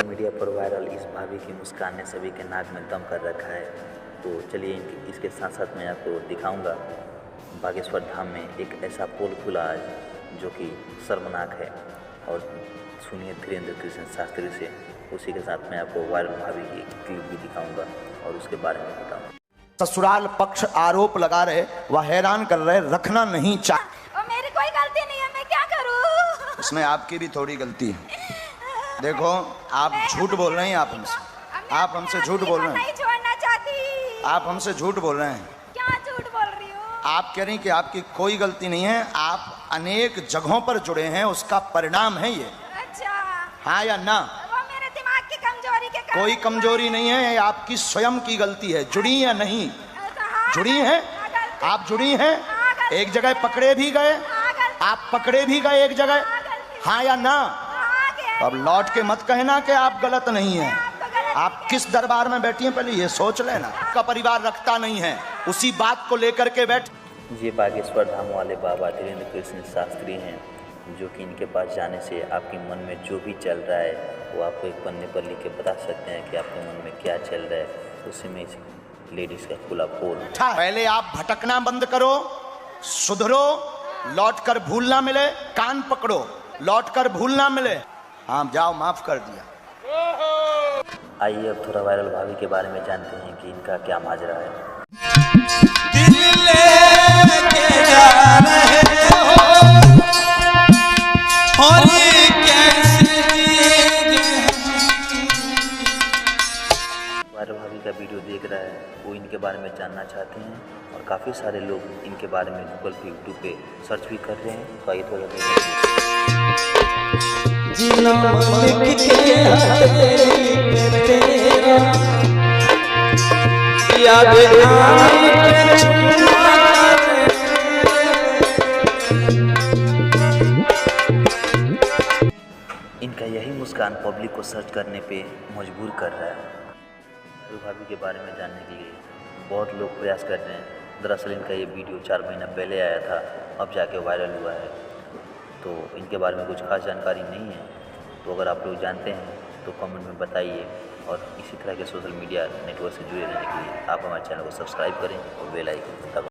Media पर viral इस भाभी की मुस्कान ने सभी के नाक में दम कर रखा है। तो चलिए इसके साथ साथ मैं आपको दिखाऊंगा बागेश्वर धाम में एक ऐसा पोल खुला आज जो कि शर्मनाक है। और सुनिए धीरेन्द्र कृष्ण शास्त्री से, उसी के साथ मैं आपको वायरल भाभी की क्लिप भी दिखाऊंगा और उसके बारे में बताऊंगा। ससुराल पक्ष आरोप लगा रहे, वह हैरान कर रहे, रखना नहीं चाहिए। और मेरी कोई गलती नहीं है, मैं क्या करूं? इसमें आपकी भी थोड़ी गलती है। देखो आप झूठ बोल रहे हैं, आप हमसे झूठ बोल रहे हैं। नहीं छोड़ना चाहती। आप हमसे झूठ बोल रहे हैं। क्या झूठ बोल रही हूँ? आप कह रही कि आपकी कोई गलती नहीं है, आप अनेक जगहों पर जुड़े हैं, उसका परिणाम है ये। अच्छा, हाँ या ना? वो मेरे दिमाग की कमजोरी के कारण। कोई कमजोरी नहीं है, ये आपकी स्वयं की गलती है। जुड़ी या नहीं? जुड़ी हैं आप, जुड़ी हैं। एक जगह पकड़े भी गए, आप पकड़े भी गए एक जगह, हाँ या ना? अब लौट के मत कहना कि आप गलत नहीं हैं। आप किस दरबार में बैठी हैं पहले ये सोच लेना। आपका परिवार रखता नहीं है, उसी बात को लेकर के बैठ। ये बागेश्वर धाम वाले बाबा धीरेन्द्र कृष्ण शास्त्री हैं, जो कि इनके पास जाने से आपके मन में जो भी चल रहा है वो आपको एक पन्ने पर लिख के बता सकते हैं कि आपके मन में क्या चल रहा है। उसी में इस लेडीज का खुला पोल। पहले आप भटकना बंद करो, सुधरो, लौट कर भूल ना मिले। कान पकड़ो, लौट कर भूल ना मिले। हाँ जाओ, माफ कर दिया। आइए अब थोड़ा वायरल भाभी के बारे में जानते हैं कि इनका क्या माजरा है। दिल लेके जा रहे हो और ये कैसे वायरल भाभी का वीडियो देख रहा है, वो इनके बारे में जानना चाहते हैं और काफ़ी सारे लोग इनके बारे में गूगल पे, यूट्यूब पे सर्च भी कर रहे हैं। तो आइए थोड़ा इनका यही मुस्कान पब्लिक को सर्च करने पे मजबूर कर रहा है। भाभी के बारे में जानने के लिए बहुत लोग प्रयास कर रहे हैं। दरअसल इनका ये वीडियो 4 महीना पहले आया था, अब जाके वायरल हुआ है। तो इनके बारे में कुछ खास जानकारी नहीं है। तो अगर आप लोग जानते हैं तो कमेंट में बताइए। और इसी तरह के सोशल मीडिया नेटवर्क से जुड़े रहने के लिए आप हमारे चैनल को सब्सक्राइब करें और बेल आइकन दबाएं।